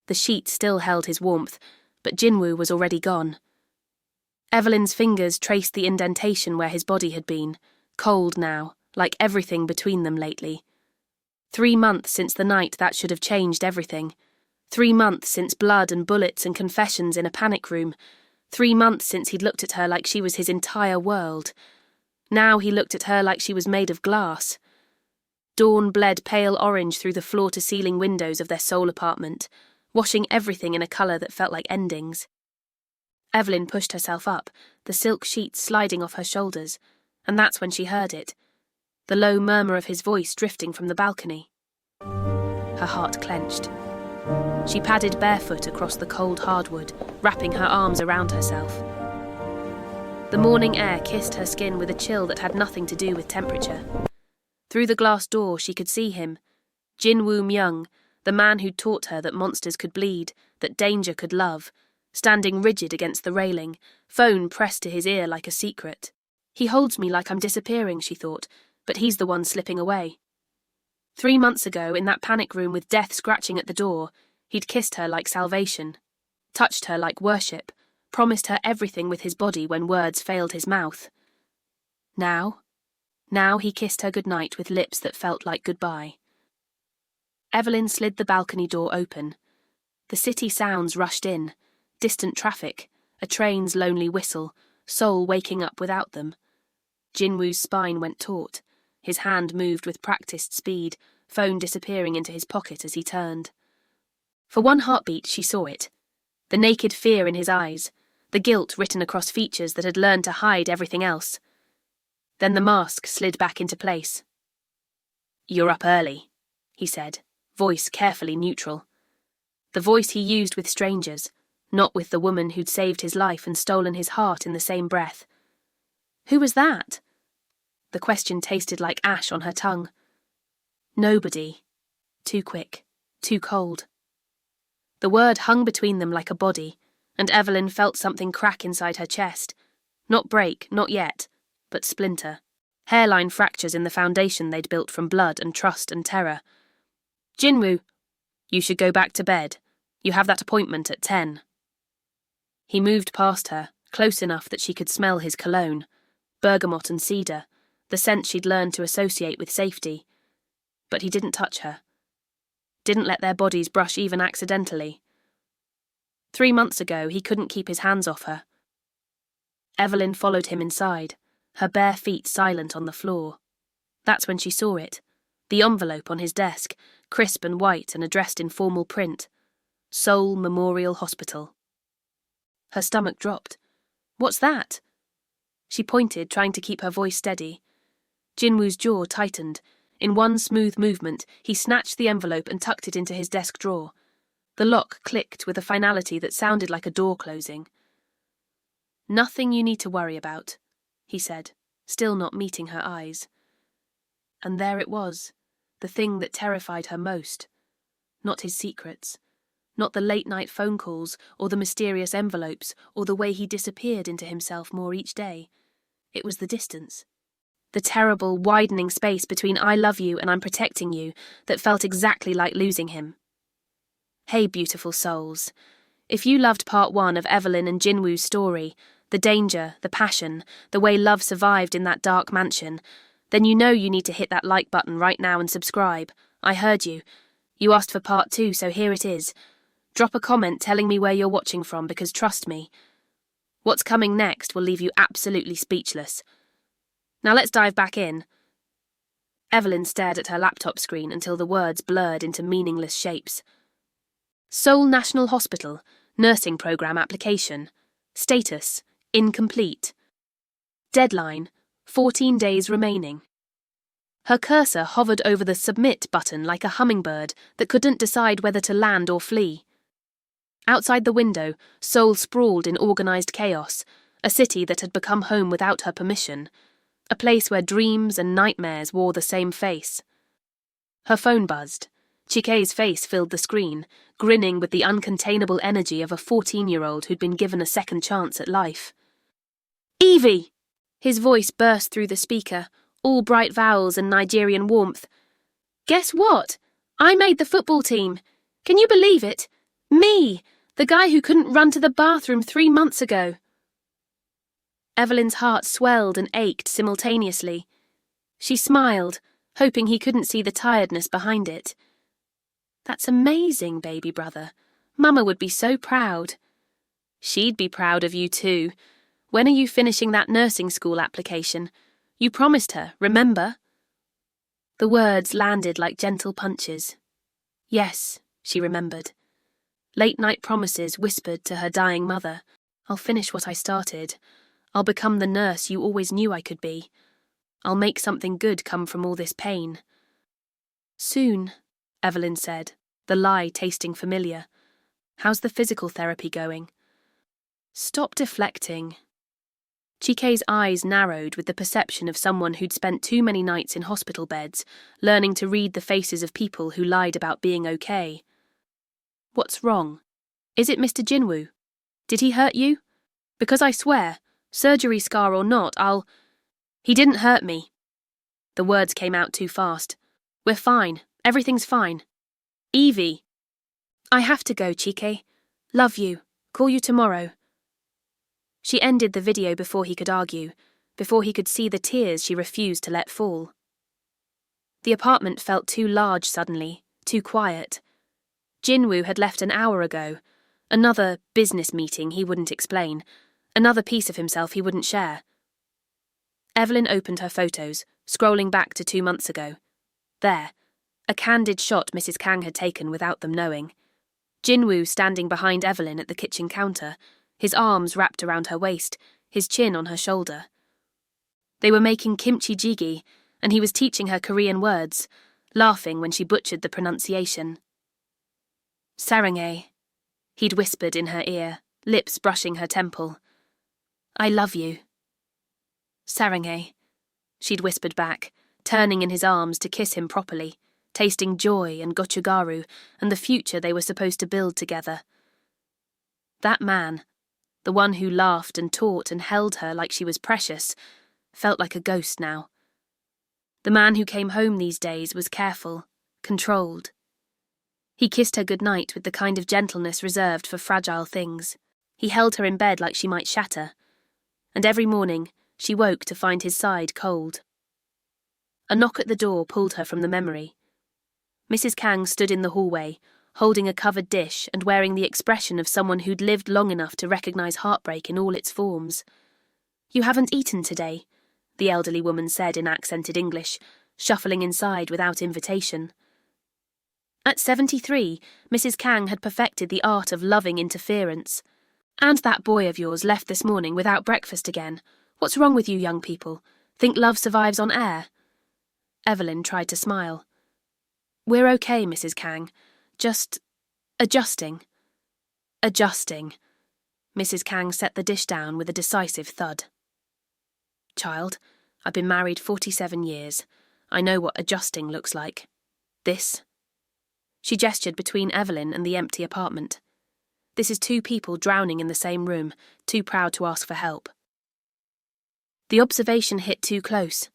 The sheet still held his warmth, but Jinwoo was already gone. Evelyn's fingers traced the indentation where his body had been, cold now, like everything between them lately. 3 months since the night that should have changed everything. 3 months since blood and bullets and confessions in a panic room. 3 months since he'd looked at her like she was his entire world. Now he looked at her like she was made of glass. Dawn bled pale orange through the floor-to-ceiling windows of their Seoul apartment, washing everything in a colour that felt like endings. Evelyn pushed herself up, the silk sheets sliding off her shoulders, and that's when she heard it, the low murmur of his voice drifting from the balcony. Her heart clenched. She padded barefoot across the cold hardwood, wrapping her arms around herself. The morning air kissed her skin with a chill that had nothing to do with temperature. Through the glass door she could see him, Jinwoo Myung, the man who'd taught her that monsters could bleed, that danger could love, standing rigid against the railing, phone pressed to his ear like a secret. He holds me like I'm disappearing, she thought, but he's the one slipping away. 3 months ago, in that panic room with death scratching at the door, he'd kissed her like salvation, touched her like worship, promised her everything with his body when words failed his mouth. Now he kissed her goodnight with lips that felt like goodbye. Evelyn slid the balcony door open. The city sounds rushed in, distant traffic, a train's lonely whistle, Seoul waking up without them. Jinwoo's spine went taut. His hand moved with practiced speed, phone disappearing into his pocket as he turned. For one heartbeat she saw it. The naked fear in his eyes, the guilt written across features that had learned to hide everything else. Then the mask slid back into place. "You're up early," he said, voice carefully neutral. The voice he used with strangers, not with the woman who'd saved his life and stolen his heart in the same breath. Who was that? The question tasted like ash on her tongue. Nobody. Too quick, too cold. The word hung between them like a body, and Evelyn felt something crack inside her chest. Not break, not yet, but splinter. Hairline fractures in the foundation they'd built from blood and trust and terror. "Jinwoo, you should go back to bed. You have that appointment at 10. He moved past her, close enough that she could smell his cologne, bergamot and cedar, the scent she'd learned to associate with safety. But he didn't touch her. Didn't let their bodies brush even accidentally. 3 months ago, he couldn't keep his hands off her. Evelyn followed him inside, her bare feet silent on the floor. That's when she saw it, the envelope on his desk, crisp and white and addressed in formal print. Seoul Memorial Hospital. Her stomach dropped. "What's that?" She pointed, trying to keep her voice steady. Jinwoo's jaw tightened. In one smooth movement, he snatched the envelope and tucked it into his desk drawer. The lock clicked with a finality that sounded like a door closing. "Nothing you need to worry about," he said, still not meeting her eyes. And there it was, the thing that terrified her most. Not his secrets. Not the late-night phone calls, or the mysterious envelopes, or the way he disappeared into himself more each day. It was the distance. The terrible, widening space between "I love you" and "I'm protecting you" that felt exactly like losing him. Hey, beautiful souls. If you loved part 1 of Evelyn and Jinwoo's story, the danger, the passion, the way love survived in that dark mansion, then you know you need to hit that like button right now and subscribe. I heard you. You asked for part 2, so here it is. Drop a comment telling me where you're watching from, because trust me, what's coming next will leave you absolutely speechless. Now let's dive back in. Evelyn stared at her laptop screen until the words blurred into meaningless shapes. Seoul National Hospital, Nursing Program Application. Status, incomplete. Deadline, 14 days remaining. Her cursor hovered over the submit button like a hummingbird that couldn't decide whether to land or flee. Outside the window, Seoul sprawled in organised chaos, a city that had become home without her permission, a place where dreams and nightmares wore the same face. Her phone buzzed. Chike's face filled the screen, grinning with the uncontainable energy of a 14-year-old who'd been given a second chance at life. "Evie!" His voice burst through the speaker, all bright vowels and Nigerian warmth. "Guess what? I made the football team. Can you believe it? Me! The guy who couldn't run to the bathroom 3 months ago. Evelyn's heart swelled and ached simultaneously. She smiled, hoping he couldn't see the tiredness behind it. That's amazing, baby brother. Mama would be so proud. She'd be proud of you too. When are you finishing that nursing school application? You promised her, remember? The words landed like gentle punches. Yes, she remembered. Late-night promises whispered to her dying mother. I'll finish what I started. I'll become the nurse you always knew I could be. I'll make something good come from all this pain. Soon, Evelyn said, the lie tasting familiar. How's the physical therapy going? Stop deflecting. Chike's eyes narrowed with the perception of someone who'd spent too many nights in hospital beds, learning to read the faces of people who lied about being okay. What's wrong? Is it Mr. Jinwoo? Did he hurt you? Because I swear, surgery scar or not, He didn't hurt me. The words came out too fast. We're fine. Everything's fine. Evie. I have to go, Chike. Love you. Call you tomorrow. She ended the video before he could argue, before he could see the tears she refused to let fall. The apartment felt too large suddenly, too quiet. Jinwoo had left an hour ago. Another business meeting he wouldn't explain. Another piece of himself he wouldn't share. Evelyn opened her photos, scrolling back to 2 months ago. There, a candid shot Mrs. Kang had taken without them knowing. Jinwoo standing behind Evelyn at the kitchen counter, his arms wrapped around her waist, his chin on her shoulder. They were making kimchi jjigae, and he was teaching her Korean words, laughing when she butchered the pronunciation. Sarangae, he'd whispered in her ear, lips brushing her temple. I love you. Sarangae, she'd whispered back, turning in his arms to kiss him properly, tasting joy and gochugaru and the future they were supposed to build together. That man, the one who laughed and taught and held her like she was precious, felt like a ghost now. The man who came home these days was careful, controlled. He kissed her goodnight with the kind of gentleness reserved for fragile things. He held her in bed like she might shatter. And every morning, she woke to find his side cold. A knock at the door pulled her from the memory. Mrs. Kang stood in the hallway, holding a covered dish and wearing the expression of someone who'd lived long enough to recognize heartbreak in all its forms. You haven't eaten today, the elderly woman said in accented English, shuffling inside without invitation. At 73, Mrs. Kang had perfected the art of loving interference. And that boy of yours left this morning without breakfast again. What's wrong with you young people? Think love survives on air? Evelyn tried to smile. We're okay, Mrs. Kang. Just adjusting. Adjusting. Mrs. Kang set the dish down with a decisive thud. Child, I've been married 47 years. I know what adjusting looks like. This. She gestured between Evelyn and the empty apartment. This is 2 people drowning in the same room, too proud to ask for help. The observation hit too close.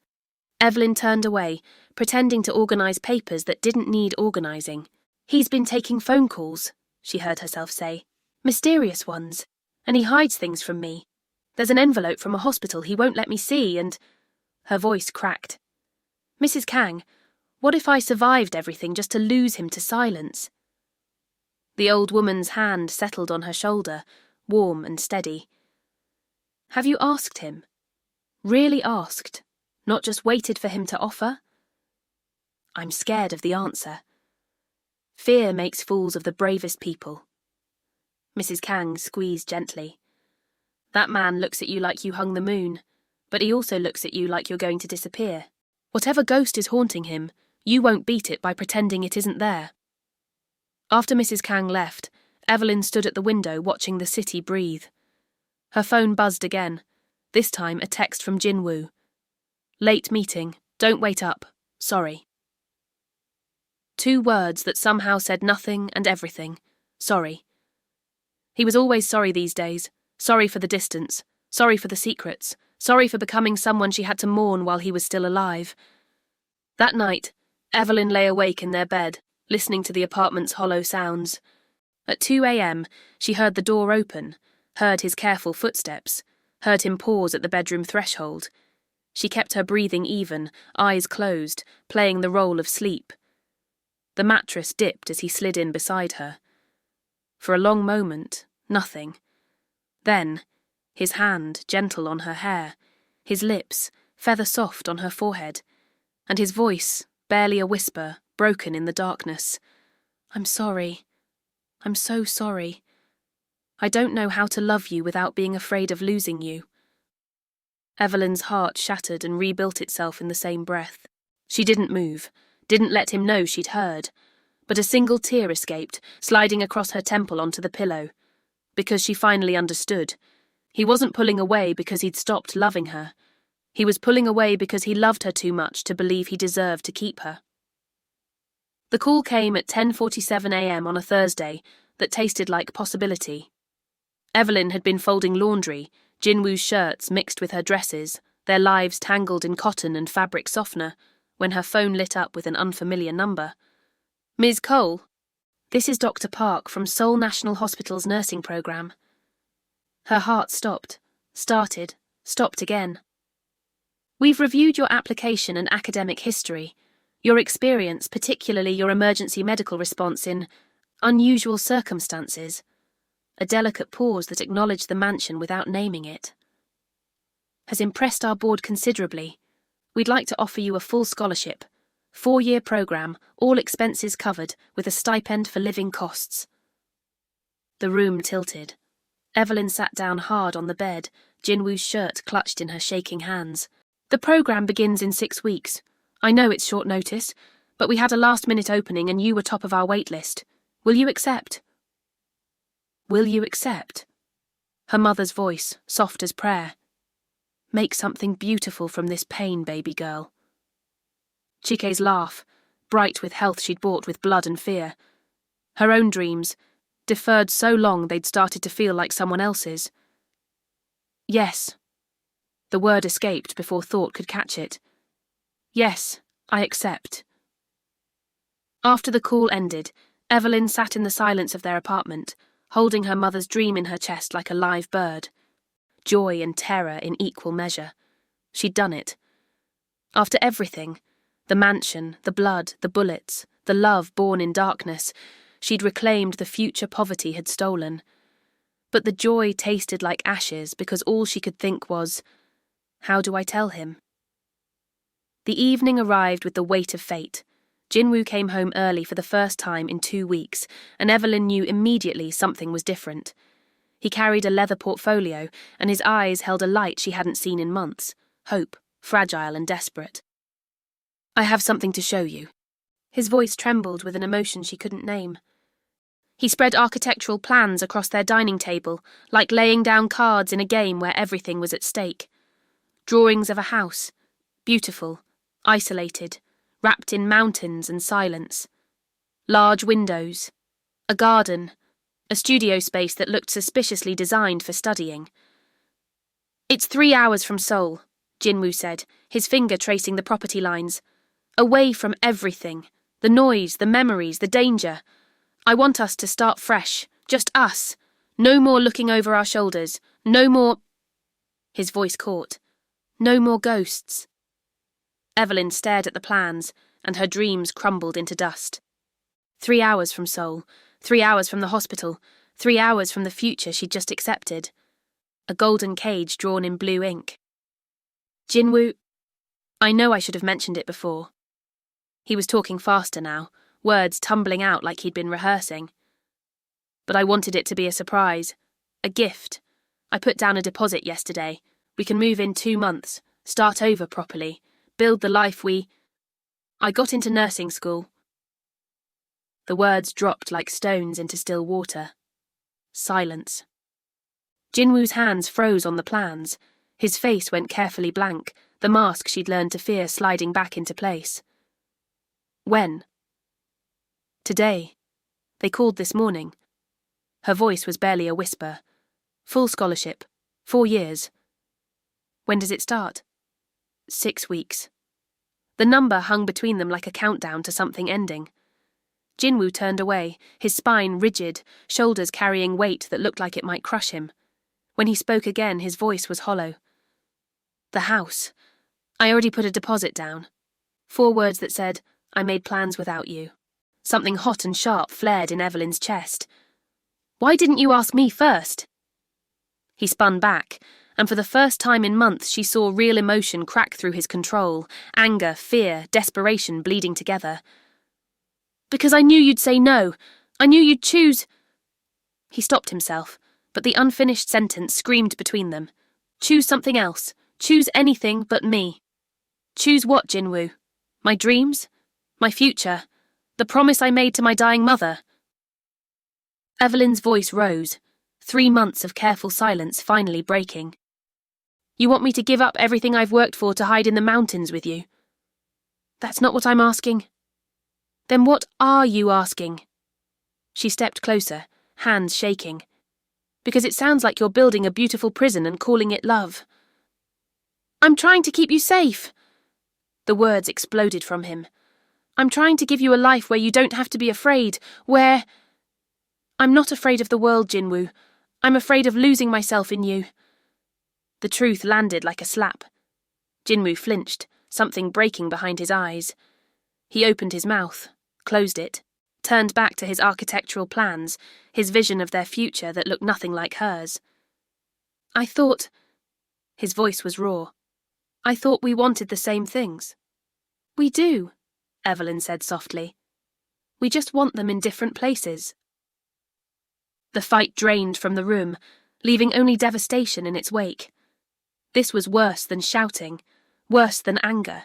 Evelyn turned away, pretending to organise papers that didn't need organising. He's been taking phone calls, she heard herself say. Mysterious ones. And he hides things from me. There's an envelope from a hospital he won't let me see and... Her voice cracked. Mrs. Kang, what if I survived everything just to lose him to silence? The old woman's hand settled on her shoulder, warm and steady. Have you asked him? Really asked? Not just waited for him to offer? I'm scared of the answer. Fear makes fools of the bravest people. Mrs. Kang squeezed gently. That man looks at you like you hung the moon, but he also looks at you like you're going to disappear. Whatever ghost is haunting him, you won't beat it by pretending it isn't there. After Mrs. Kang left, Evelyn stood at the window watching the city breathe. Her phone buzzed again, this time a text from Jinwoo. Late meeting, don't wait up, sorry. 2 words that somehow said nothing and everything, sorry. He was always sorry these days, sorry for the distance, sorry for the secrets, sorry for becoming someone she had to mourn while he was still alive. That night, Evelyn lay awake in their bed, listening to the apartment's hollow sounds. At 2 a.m, she heard the door open, heard his careful footsteps, heard him pause at the bedroom threshold. She kept her breathing even, eyes closed, playing the role of sleep. The mattress dipped as he slid in beside her. For a long moment, nothing. Then, his hand gentle on her hair, his lips feather soft on her forehead, and his voice, barely a whisper, broken in the darkness. "I'm sorry. I'm so sorry. I don't know how to love you without being afraid of losing you." Evelyn's heart shattered and rebuilt itself in the same breath. She didn't move, didn't let him know she'd heard, but a single tear escaped, sliding across her temple onto the pillow. Because she finally understood. He wasn't pulling away because he'd stopped loving her. He was pulling away because he loved her too much to believe he deserved to keep her. The call came at 10:47 a.m. on a Thursday that tasted like possibility. Evelyn had been folding laundry, Jinwoo's shirts mixed with her dresses, their lives tangled in cotton and fabric softener, when her phone lit up with an unfamiliar number. "Ms. Cole, this is Dr. Park from Seoul National Hospital's nursing program." Her heart stopped, started, stopped again. "We've reviewed your application and academic history, your experience, particularly your emergency medical response in unusual circumstances." A delicate pause that acknowledged the mansion without naming it. "Has impressed our board considerably. We'd like to offer you a full scholarship, 4-year program, all expenses covered, with a stipend for living costs." The room tilted. Evelyn sat down hard on the bed, Jinwoo's shirt clutched in her shaking hands. "The program begins in 6 weeks. I know it's short notice, but we had a last-minute opening and you were top of our wait list. Will you accept?" "Will you accept?" Her mother's voice, soft as prayer. "Make something beautiful from this pain, baby girl." Chike's laugh, bright with health she'd bought with blood and fear. Her own dreams, deferred so long they'd started to feel like someone else's. "Yes." The word escaped before thought could catch it. "Yes, I accept." After the call ended, Evelyn sat in the silence of their apartment, holding her mother's dream in her chest like a live bird. Joy and terror in equal measure. She'd done it. After everything, the mansion, the blood, the bullets, the love born in darkness, she'd reclaimed the future poverty had stolen. But the joy tasted like ashes because all she could think was, how do I tell him? The evening arrived with the weight of fate. Jinwoo came home early for the first time in 2 weeks, and Evelyn knew immediately something was different. He carried a leather portfolio, and his eyes held a light she hadn't seen in months, hope, fragile and desperate. "I have something to show you." His voice trembled with an emotion she couldn't name. He spread architectural plans across their dining table, like laying down cards in a game where everything was at stake. Drawings of a house, beautiful, isolated, wrapped in mountains and silence. Large windows, a garden, a studio space that looked suspiciously designed for studying. "It's 3 hours from Seoul," Jinwoo said, his finger tracing the property lines. "Away from everything, the noise, the memories, the danger. I want us to start fresh, just us. No more looking over our shoulders, no more—" His voice caught. "No more ghosts." Evelyn stared at the plans, and her dreams crumbled into dust. 3 hours from Seoul, 3 hours from the hospital, 3 hours from the future she'd just accepted. A golden cage drawn in blue ink. "Jinwoo, I know I should have mentioned it before." He was talking faster now, words tumbling out like he'd been rehearsing. "But I wanted it to be a surprise, a gift. I put down a deposit yesterday. We can move in 2 months, start over properly, build the life I got into nursing school." The words dropped like stones into still water. Silence. Jinwoo's hands froze on the plans. His face went carefully blank, the mask she'd learned to fear sliding back into place. "When?" "Today. They called this morning." Her voice was barely a whisper. "Full scholarship. 4 years." "When does it start?" 6 weeks. The number hung between them like a countdown to something ending. Jinwoo turned away, his spine rigid, shoulders carrying weight that looked like it might crush him. When he spoke again, his voice was hollow. The house. I already put a deposit down. 4 words that said, I made plans without you. Something hot and sharp flared in Evelyn's chest. Why didn't you ask me first? He spun back, and for the first time in months she saw real emotion crack through his control, anger, fear, desperation bleeding together. Because I knew you'd say no. I knew you'd choose. He stopped himself, but the unfinished sentence screamed between them. Choose something else. Choose anything but me. Choose what, Jinwoo? My dreams? My future? The promise I made to my dying mother? Evelyn's voice rose, 3 months of careful silence finally breaking. You want me to give up everything I've worked for to hide in the mountains with you? That's not what I'm asking. Then what are you asking? She stepped closer, hands shaking. Because it sounds like you're building a beautiful prison and calling it love. I'm trying to keep you safe. The words exploded from him. I'm trying to give you a life where you don't have to be afraid, where... I'm not afraid of the world, Jinwoo. I'm afraid of losing myself in you. The truth landed like a slap. Jinwoo flinched, something breaking behind his eyes. He opened his mouth, closed it, turned back to his architectural plans, his vision of their future that looked nothing like hers. I thought... His voice was raw. I thought we wanted the same things. We do, Evelyn said softly. We just want them in different places. The fight drained from the room, leaving only devastation in its wake. This was worse than shouting, worse than anger.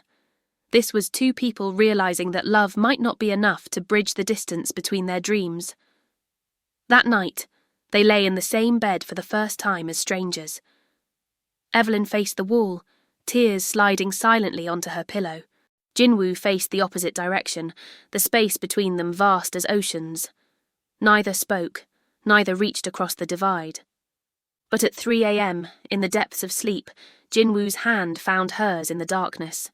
This was 2 people realizing that love might not be enough to bridge the distance between their dreams. That night, they lay in the same bed for the first time as strangers. Evelyn faced the wall, tears sliding silently onto her pillow. Jinwoo faced the opposite direction, the space between them vast as oceans. Neither spoke, neither reached across the divide. But at 3 a.m., in the depths of sleep, Jinwoo's hand found hers in the darkness.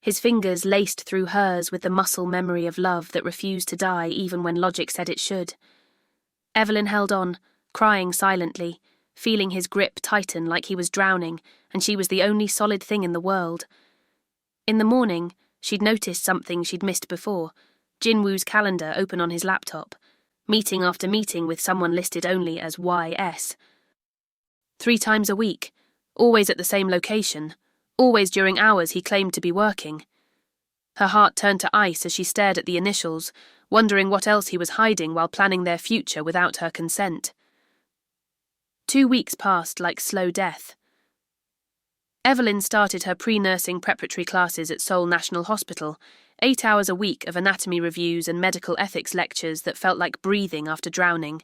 His fingers laced through hers with the muscle memory of love that refused to die even when logic said it should. Evelyn held on, crying silently, feeling his grip tighten like he was drowning, and she was the only solid thing in the world. In the morning, she'd noticed something she'd missed before, Jinwoo's calendar open on his laptop, meeting after meeting with someone listed only as YS. 3 times a week, always at the same location, always during hours he claimed to be working. Her heart turned to ice as she stared at the initials, wondering what else he was hiding while planning their future without her consent. 2 weeks passed like slow death. Evelyn started her pre-nursing preparatory classes at Seoul National Hospital, 8 hours a week of anatomy reviews and medical ethics lectures that felt like breathing after drowning.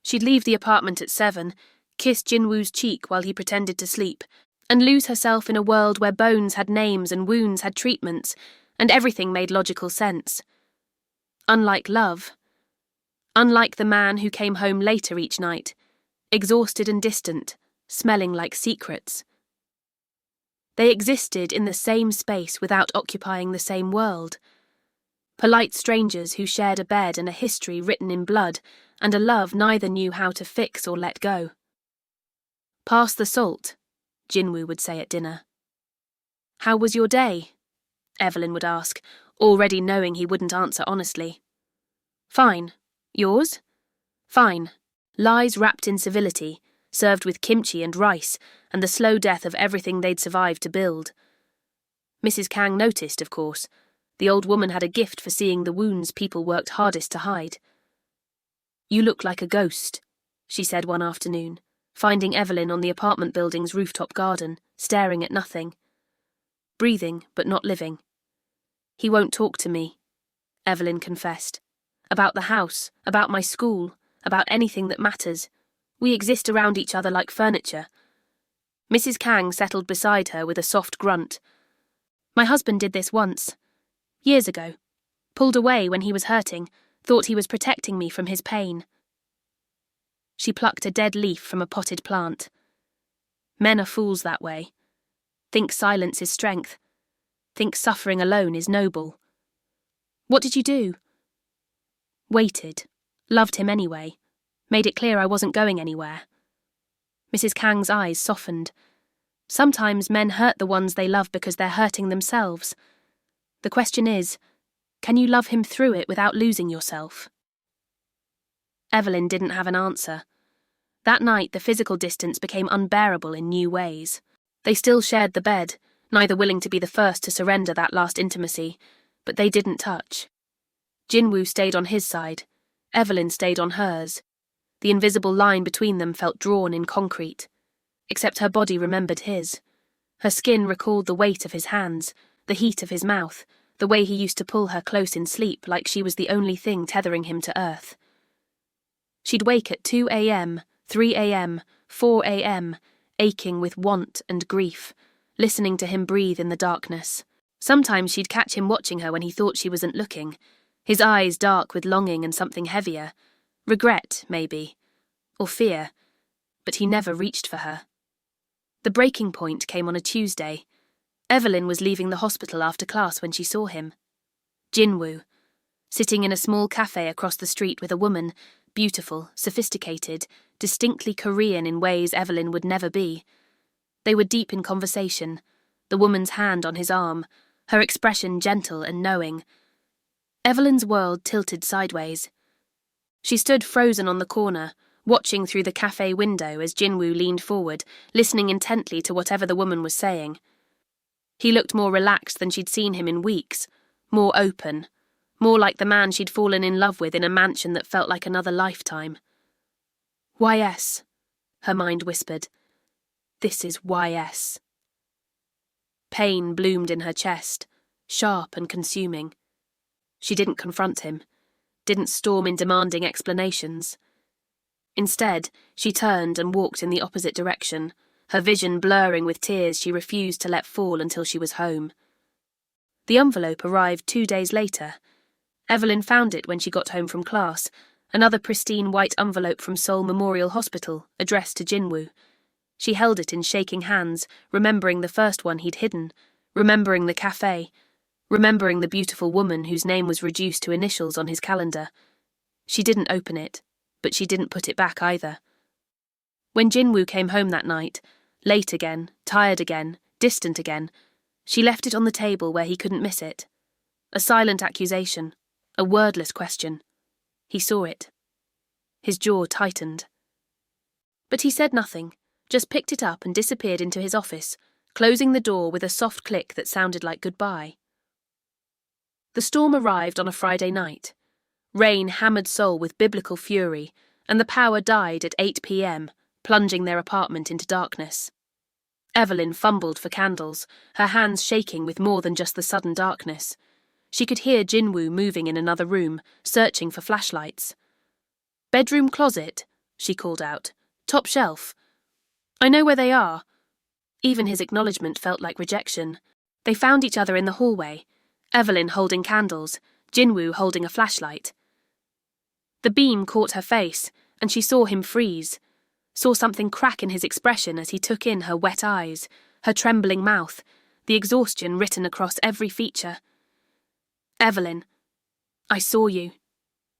She'd leave the apartment at 7, kiss Jinwoo's cheek while he pretended to sleep, and lose herself in a world where bones had names and wounds had treatments, and everything made logical sense. Unlike love. Unlike the man who came home later each night, exhausted and distant, smelling like secrets. They existed in the same space without occupying the same world. Polite strangers who shared a bed and a history written in blood, and a love neither knew how to fix or let go. Pass the salt, Jinwoo would say at dinner. How was your day? Evelyn would ask, already knowing he wouldn't answer honestly. Fine. Yours? Fine. Lies wrapped in civility, served with kimchi and rice, and the slow death of everything they'd survived to build. Mrs. Kang noticed, of course. The old woman had a gift for seeing the wounds people worked hardest to hide. You look like a ghost, she said one afternoon, finding Evelyn on the apartment building's rooftop garden, staring at nothing. Breathing, but not living. He won't talk to me, Evelyn confessed. About the house, about my school, about anything that matters. We exist around each other like furniture. Mrs. Kang settled beside her with a soft grunt. My husband did this once. Years ago. Pulled away when he was hurting, thought he was protecting me from his pain. She plucked a dead leaf from a potted plant. Men are fools that way. Think silence is strength. Think suffering alone is noble. What did you do? Waited. Loved him anyway. Made it clear I wasn't going anywhere. Mrs. Kang's eyes softened. Sometimes men hurt the ones they love because they're hurting themselves. The question is, can you love him through it without losing yourself? Evelyn didn't have an answer. That night, the physical distance became unbearable in new ways. They still shared the bed, neither willing to be the first to surrender that last intimacy, but they didn't touch. Jinwoo stayed on his side. Evelyn stayed on hers. The invisible line between them felt drawn in concrete. Except her body remembered his. Her skin recalled the weight of his hands, the heat of his mouth, the way he used to pull her close in sleep like she was the only thing tethering him to earth. She'd wake at 2 a.m., 3 a.m., 4 a.m., aching with want and grief, listening to him breathe in the darkness. Sometimes she'd catch him watching her when he thought she wasn't looking, his eyes dark with longing and something heavier. Regret, maybe. Or fear. But he never reached for her. The breaking point came on a Tuesday. Evelyn was leaving the hospital after class when she saw him. Jinwoo, sitting in a small cafe across the street with a woman, beautiful, sophisticated, distinctly Korean in ways Evelyn would never be. They were deep in conversation, the woman's hand on his arm, her expression gentle and knowing. Evelyn's world tilted sideways. She stood frozen on the corner, watching through the cafe window as Jinwoo leaned forward, listening intently to whatever the woman was saying. He looked more relaxed than she'd seen him in weeks, more open, more like the man she'd fallen in love with in a mansion that felt like another lifetime. YS, her mind whispered. This is YS. Pain bloomed in her chest, sharp and consuming. She didn't confront him, didn't storm in demanding explanations. Instead, she turned and walked in the opposite direction, her vision blurring with tears she refused to let fall until she was home. The envelope arrived 2 days later. Evelyn found it when she got home from class, another pristine white envelope from Seoul Memorial Hospital, addressed to Jinwoo. She held it in shaking hands, remembering the first one he'd hidden, remembering the cafe, remembering the beautiful woman whose name was reduced to initials on his calendar. She didn't open it, but she didn't put it back either. When Jinwoo came home that night, late again, tired again, distant again, she left it on the table where he couldn't miss it. A silent accusation, a wordless question. He saw it. His jaw tightened. But he said nothing, just picked it up and disappeared into his office, closing the door with a soft click that sounded like goodbye. The storm arrived on a Friday night. Rain hammered Seoul with biblical fury, and the power died at 8 p.m., plunging their apartment into darkness. Evelyn fumbled for candles, her hands shaking with more than just the sudden darkness. She could hear Jinwoo moving in another room, searching for flashlights. "Bedroom closet," she called out. "Top shelf. I know where they are." Even his acknowledgement felt like rejection. They found each other in the hallway, Evelyn holding candles, Jinwoo holding a flashlight. The beam caught her face, and she saw him freeze, saw something crack in his expression as he took in her wet eyes, her trembling mouth, the exhaustion written across every feature. "Evelyn, I saw you,"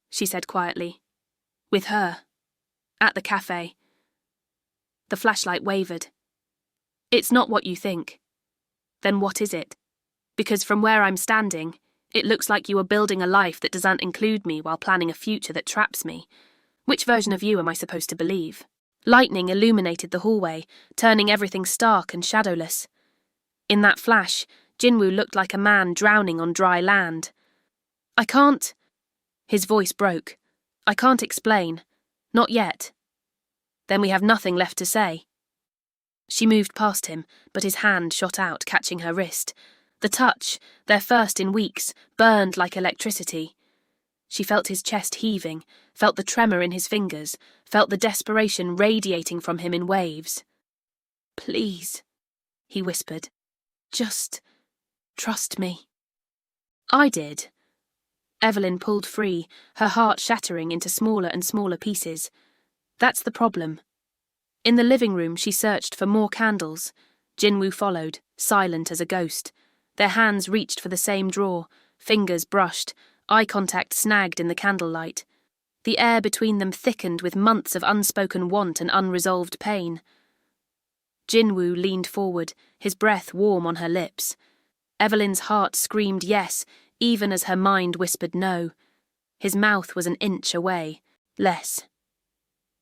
she said quietly. "With her. At the cafe." The flashlight wavered. "It's not what you think." "Then what is it? Because from where I'm standing, it looks like you are building a life that doesn't include me while planning a future that traps me. Which version of you am I supposed to believe?" Lightning illuminated the hallway, turning everything stark and shadowless. In that flash, Jinwoo looked like a man drowning on dry land. "I can't..." His voice broke. "I can't explain. Not yet." "Then we have nothing left to say." She moved past him, but his hand shot out, catching her wrist. The touch, their first in weeks, burned like electricity. She felt his chest heaving, felt the tremor in his fingers, felt the desperation radiating from him in waves. "Please," he whispered. "Just trust me." "I did." Evelyn pulled free, her heart shattering into smaller and smaller pieces. That's the problem. In the living room, she searched for more candles. Jinwoo followed, silent as a ghost. Their hands reached for the same drawer, fingers brushed, eye contact snagged in the candlelight. The air between them thickened with months of unspoken want and unresolved pain. Jinwoo leaned forward, his breath warm on her lips. Evelyn's heart screamed yes, even as her mind whispered no. His mouth was an inch away, less.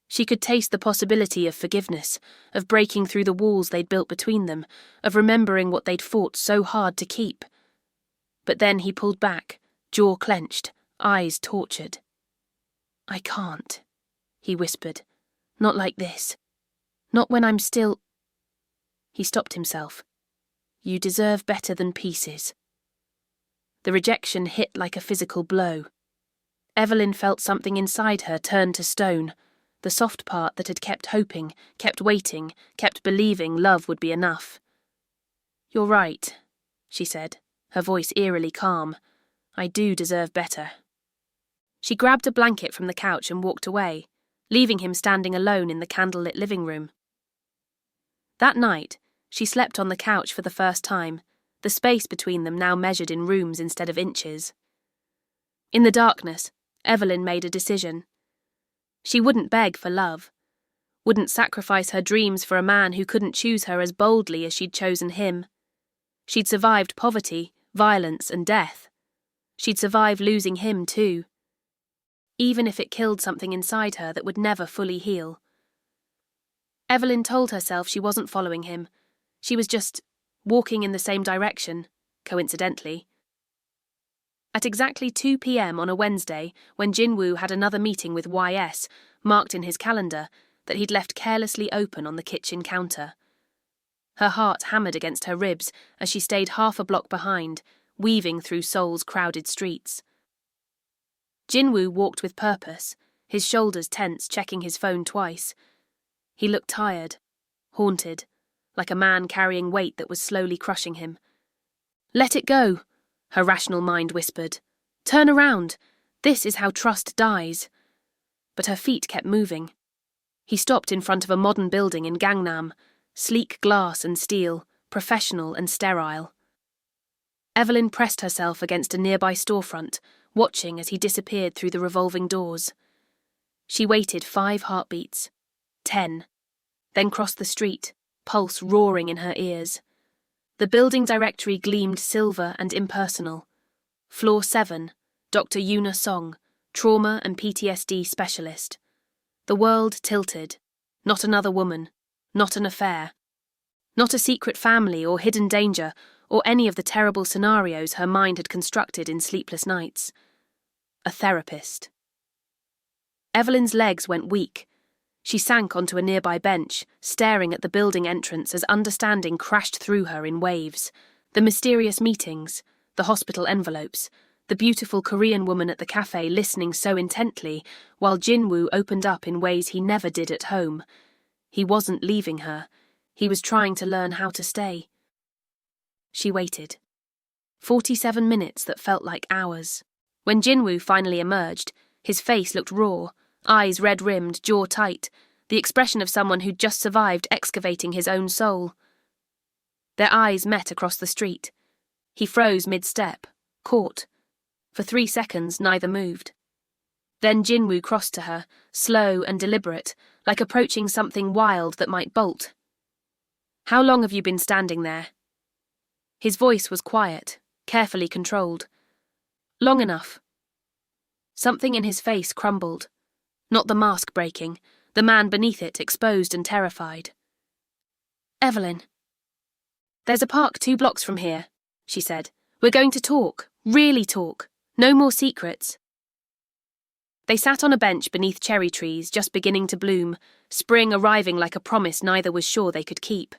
She could taste the possibility of forgiveness, of breaking through the walls they'd built between them, of remembering what they'd fought so hard to keep. But then he pulled back, jaw clenched, eyes tortured. "I can't," he whispered. "Not like this. Not when I'm still—" He stopped himself. "You deserve better than pieces." The rejection hit like a physical blow. Evelyn felt something inside her turn to stone, the soft part that had kept hoping, kept waiting, kept believing love would be enough. "You're right," she said, her voice eerily calm. "I do deserve better." She grabbed a blanket from the couch and walked away, leaving him standing alone in the candlelit living room. That night, she slept on the couch for the first time, the space between them now measured in rooms instead of inches. In the darkness, Evelyn made a decision. She wouldn't beg for love, wouldn't sacrifice her dreams for a man who couldn't choose her as boldly as she'd chosen him. She'd survived poverty, violence, and death. She'd survive losing him too, even if it killed something inside her that would never fully heal. Evelyn told herself she wasn't following him. She was just walking in the same direction, coincidentally. At exactly 2 p.m. on a Wednesday, when Jinwoo had another meeting with YS, marked in his calendar, that he'd left carelessly open on the kitchen counter. Her heart hammered against her ribs as she stayed half a block behind, weaving through Seoul's crowded streets. Jinwoo walked with purpose, his shoulders tense, checking his phone twice. He looked tired, haunted, like a man carrying weight that was slowly crushing him. "Let it go," her rational mind whispered. "Turn around. This is how trust dies." But her feet kept moving. He stopped in front of a modern building in Gangnam, sleek glass and steel, professional and sterile. Evelyn pressed herself against a nearby storefront, watching as he disappeared through the revolving doors. She waited 5 heartbeats, 10, then crossed the street, pulse roaring in her ears. The building directory gleamed silver and impersonal. Floor 7, Dr. Yuna Song, trauma and PTSD specialist. The world tilted. Not another woman, not an affair, not a secret family or hidden danger, or any of the terrible scenarios her mind had constructed in sleepless nights. A therapist. Evelyn's legs went weak. She sank onto a nearby bench, staring at the building entrance as understanding crashed through her in waves. The mysterious meetings, the hospital envelopes, the beautiful Korean woman at the cafe listening so intently, while Jinwoo opened up in ways he never did at home. He wasn't leaving her. He was trying to learn how to stay. She waited. 47 minutes that felt like hours. When Jinwoo finally emerged, his face looked raw, eyes red-rimmed, jaw tight, the expression of someone who'd just survived excavating his own soul. Their eyes met across the street. He froze mid-step, caught. For 3 seconds, neither moved. Then Jinwoo crossed to her, slow and deliberate, like approaching something wild that might bolt. "How long have you been standing there?" His voice was quiet, carefully controlled. "Long enough." Something in his face crumbled. Not the mask breaking, the man beneath it exposed and terrified. "Evelyn." "There's a park 2 blocks from here," she said. "We're going to talk, really talk. No more secrets." They sat on a bench beneath cherry trees just beginning to bloom, spring arriving like a promise neither was sure they could keep.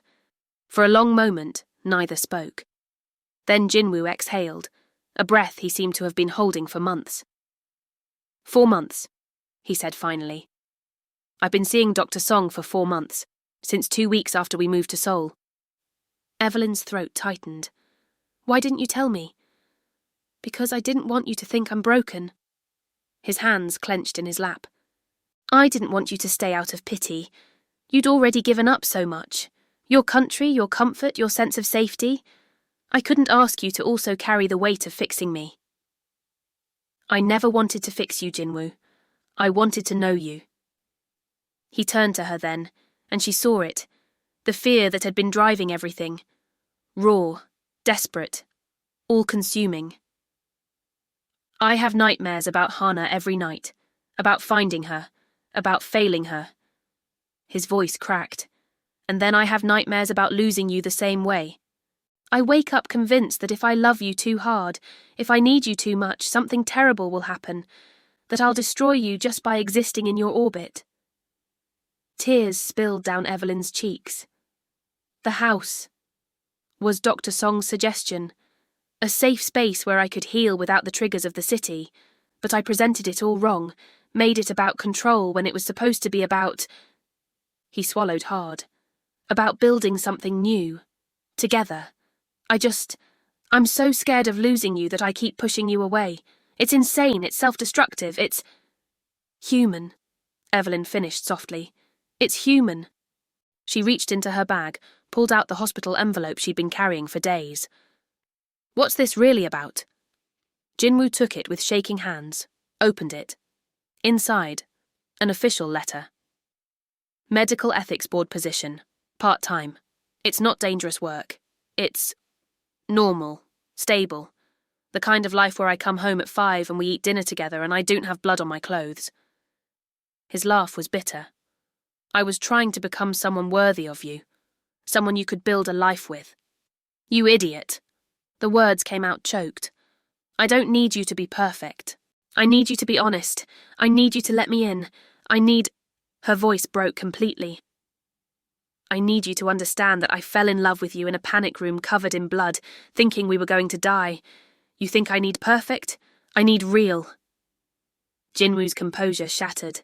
For a long moment, neither spoke. Then Jinwoo exhaled, a breath he seemed to have been holding for months. 4 months, he said finally. "I've been seeing Dr. Song for 4 months, since 2 weeks after we moved to Seoul." Evelyn's throat tightened. "Why didn't you tell me?" "Because I didn't want you to think I'm broken." His hands clenched in his lap. "I didn't want you to stay out of pity. You'd already given up so much. Your country, your comfort, your sense of safety. I couldn't ask you to also carry the weight of fixing me." I never wanted to fix you, Jinwoo. I wanted to know you. He turned to her then, and she saw it, the fear that had been driving everything. Raw, desperate, all-consuming. I have nightmares about Hana every night, about finding her, about failing her. His voice cracked. And then I have nightmares about losing you the same way. I wake up convinced that if I love you too hard, if I need you too much, something terrible will happen, that I'll destroy you just by existing in your orbit. Tears spilled down Evelyn's cheeks. The house was Dr. Song's suggestion, a safe space where I could heal without the triggers of the city, but I presented it all wrong, made it about control when it was supposed to be about... He swallowed hard. About building something new. Together. I'm so scared of losing you that I keep pushing you away. It's insane, it's self-destructive, it's... Human, Evelyn finished softly. It's human. She reached into her bag, pulled out the hospital envelope she'd been carrying for days. What's this really about? Jinwoo took it with shaking hands, opened it. Inside, an official letter. Medical Ethics Board position. Part-time. It's not dangerous work. It's normal, stable. The kind of life where I come home at 5 and we eat dinner together and I don't have blood on my clothes. His laugh was bitter. I was trying to become someone worthy of you. Someone you could build a life with. You idiot. The words came out choked. I don't need you to be perfect. I need you to be honest. I need you to let me in. Her voice broke completely. I need you to understand that I fell in love with you in a panic room covered in blood, thinking we were going to die. You think I need perfect? I need real. Jinwoo's composure shattered.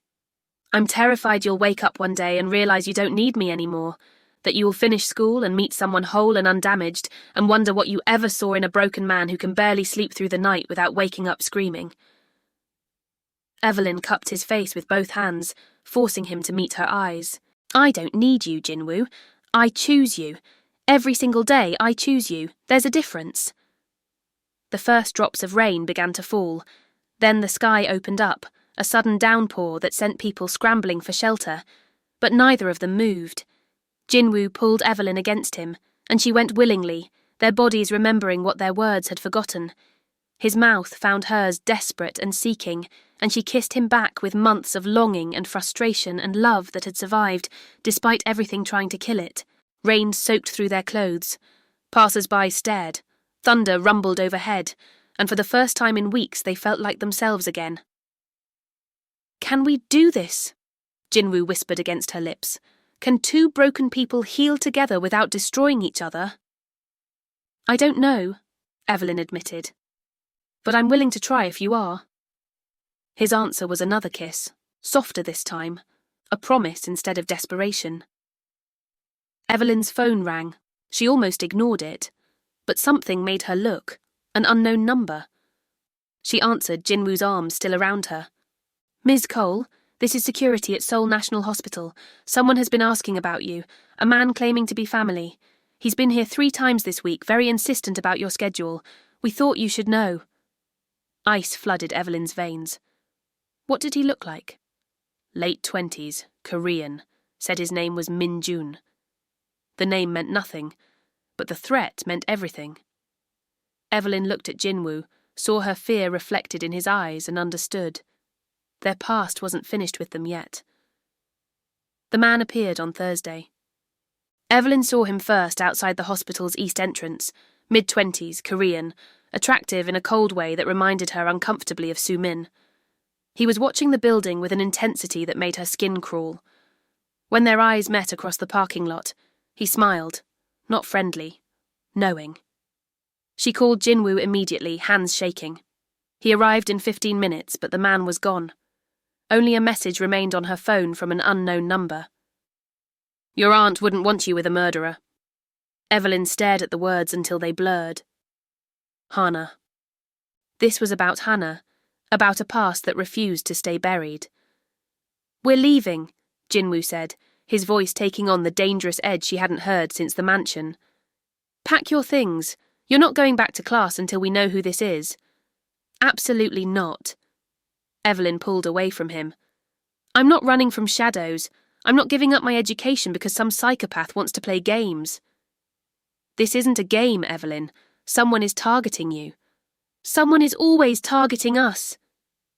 I'm terrified you'll wake up one day and realize you don't need me anymore, that you will finish school and meet someone whole and undamaged and wonder what you ever saw in a broken man who can barely sleep through the night without waking up screaming. Evelyn cupped his face with both hands, forcing him to meet her eyes. I don't need you, Jinwoo. I choose you. Every single day I choose you. There's a difference. The first drops of rain began to fall. Then the sky opened up, a sudden downpour that sent people scrambling for shelter. But neither of them moved. Jinwoo pulled Evelyn against him, and she went willingly, their bodies remembering what their words had forgotten. His mouth found hers desperate and seeking, and she kissed him back with months of longing and frustration and love that had survived, despite everything trying to kill it. Rain soaked through their clothes. Passers-by stared. Thunder rumbled overhead, and for the first time in weeks they felt like themselves again. Can we do this? Jinwoo whispered against her lips. Can two broken people heal together without destroying each other? I don't know, Evelyn admitted. But I'm willing to try if you are. His answer was another kiss, softer this time, a promise instead of desperation. Evelyn's phone rang. She almost ignored it, but something made her look, an unknown number. She answered, Jinwoo's arms still around her. Ms. Cole, this is security at Seoul National Hospital. Someone has been asking about you, a man claiming to be family. He's been here 3 times this week, very insistent about your schedule. We thought you should know. Ice flooded Evelyn's veins. What did he look like? Late 20s, Korean, said his name was Min Jun. The name meant nothing, but the threat meant everything. Evelyn looked at Jinwoo, saw her fear reflected in his eyes and understood. Their past wasn't finished with them yet. The man appeared on Thursday. Evelyn saw him first outside the hospital's east entrance, mid-20s, Korean, attractive in a cold way that reminded her uncomfortably of Soo-min. He was watching the building with an intensity that made her skin crawl. When their eyes met across the parking lot, he smiled, not friendly, knowing. She called Jinwoo immediately, hands shaking. He arrived in 15 minutes, but the man was gone. Only a message remained on her phone from an unknown number. Your aunt wouldn't want you with a murderer. Evelyn stared at the words until they blurred. Hana. This was about Hana, about a past that refused to stay buried. We're leaving, Jinwoo said, his voice taking on the dangerous edge she hadn't heard since the mansion. Pack your things. You're not going back to class until we know who this is. Absolutely not. Evelyn pulled away from him. I'm not running from shadows. I'm not giving up my education because some psychopath wants to play games. This isn't a game, Evelyn. Someone is targeting you. Someone is always targeting us.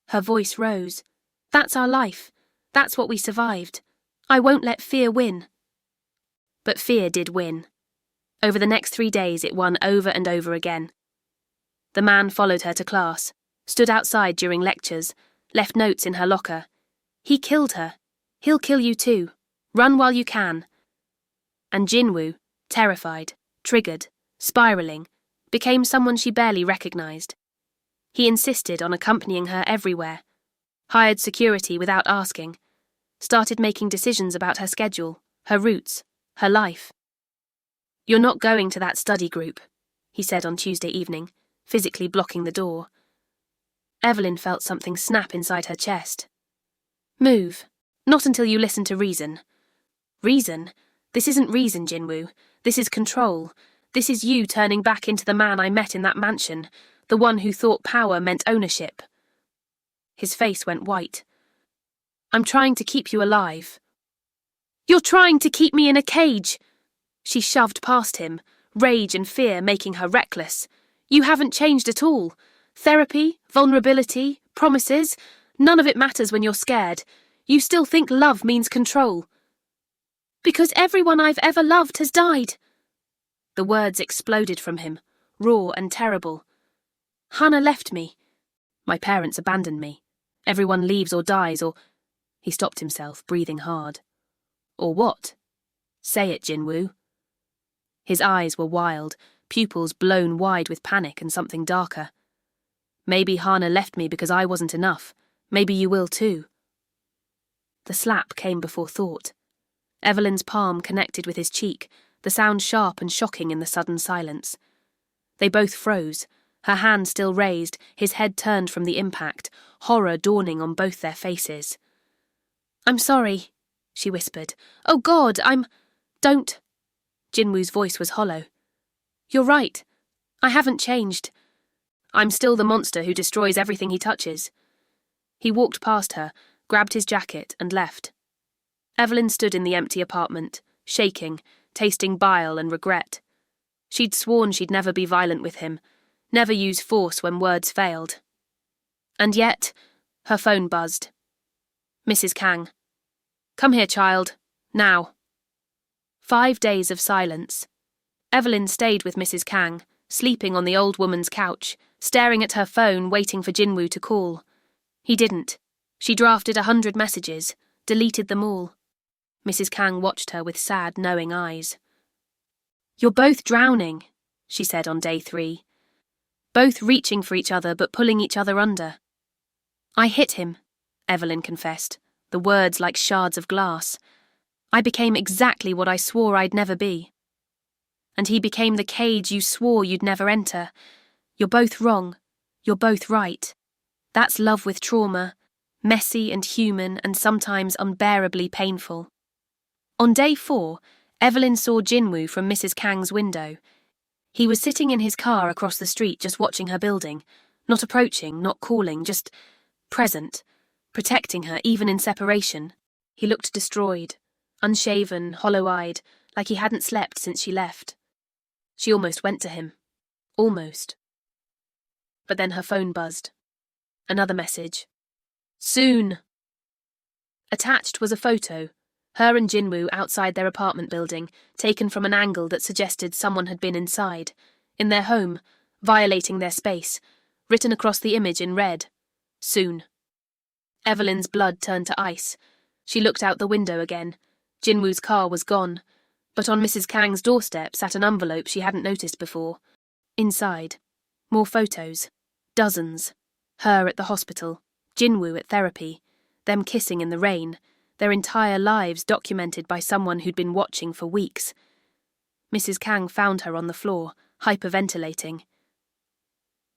Her voice rose. That's our life. That's what we survived. I won't let fear win. But fear did win. Over the next 3 days, it won over and over again. The man followed her to class, stood outside during lectures, left notes in her locker. He killed her. He'll kill you too. Run while you can. And Jinwoo, terrified, triggered, spiraling, became someone she barely recognized. He insisted on accompanying her everywhere, hired security without asking, started making decisions about her schedule, her routes, her life. You're not going to that study group, he said on Tuesday evening, physically blocking the door. Evelyn felt something snap inside her chest. Move. Not until you listen to reason. Reason? This isn't reason, Jinwoo. This is control. This is you turning back into the man I met in that mansion, the one who thought power meant ownership. His face went white. I'm trying to keep you alive. You're trying to keep me in a cage. She shoved past him, rage and fear making her reckless. You haven't changed at all. Therapy, vulnerability, promises, none of it matters when you're scared. You still think love means control. Because everyone I've ever loved has died. The words exploded from him, raw and terrible. Hannah left me. My parents abandoned me. Everyone leaves or dies or... He stopped himself, breathing hard. Or what? Say it, Jinwoo. His eyes were wild, pupils blown wide with panic and something darker. Maybe Hannah left me because I wasn't enough. Maybe you will too. The slap came before thought. Evelyn's palm connected with his cheek, the sound sharp and shocking in the sudden silence. They both froze, her hand still raised, his head turned from the impact, horror dawning on both their faces. I'm sorry, she whispered. Oh God, Don't. Jinwoo's voice was hollow. You're right. I haven't changed. I'm still the monster who destroys everything he touches. He walked past her, grabbed his jacket and left. Evelyn stood in the empty apartment, shaking, tasting bile and regret. She'd sworn she'd never be violent with him, never use force when words failed. And yet, her phone buzzed. Mrs. Kang. Come here, child. Now. 5 days of silence. Evelyn stayed with Mrs. Kang, sleeping on the old woman's couch, staring at her phone, waiting for Jinwoo to call. He didn't. She drafted 100 messages, deleted them all. Mrs. Kang watched her with sad, knowing eyes. You're both drowning, she said on day 3. Both reaching for each other but pulling each other under. I hit him, Evelyn confessed, the words like shards of glass. I became exactly what I swore I'd never be. And he became the cage you swore you'd never enter. You're both wrong. You're both right. That's love with trauma, messy and human and sometimes unbearably painful. On day 4, Evelyn saw Jinwoo from Mrs. Kang's window. He was sitting in his car across the street just watching her building, not approaching, not calling, just present, protecting her even in separation. He looked destroyed, unshaven, hollow-eyed, like he hadn't slept since she left. She almost went to him. Almost. But then her phone buzzed. Another message. Soon. Attached was a photo, her and Jinwoo outside their apartment building, taken from an angle that suggested someone had been inside, in their home, violating their space, written across the image in red. Soon. Evelyn's blood turned to ice. She looked out the window again. Jinwoo's car was gone, but on Mrs. Kang's doorstep sat an envelope she hadn't noticed before. Inside, more photos. Dozens. Her at the hospital, Jinwoo at therapy, them kissing in the rain, their entire lives documented by someone who'd been watching for weeks. Mrs. Kang found her on the floor, hyperventilating.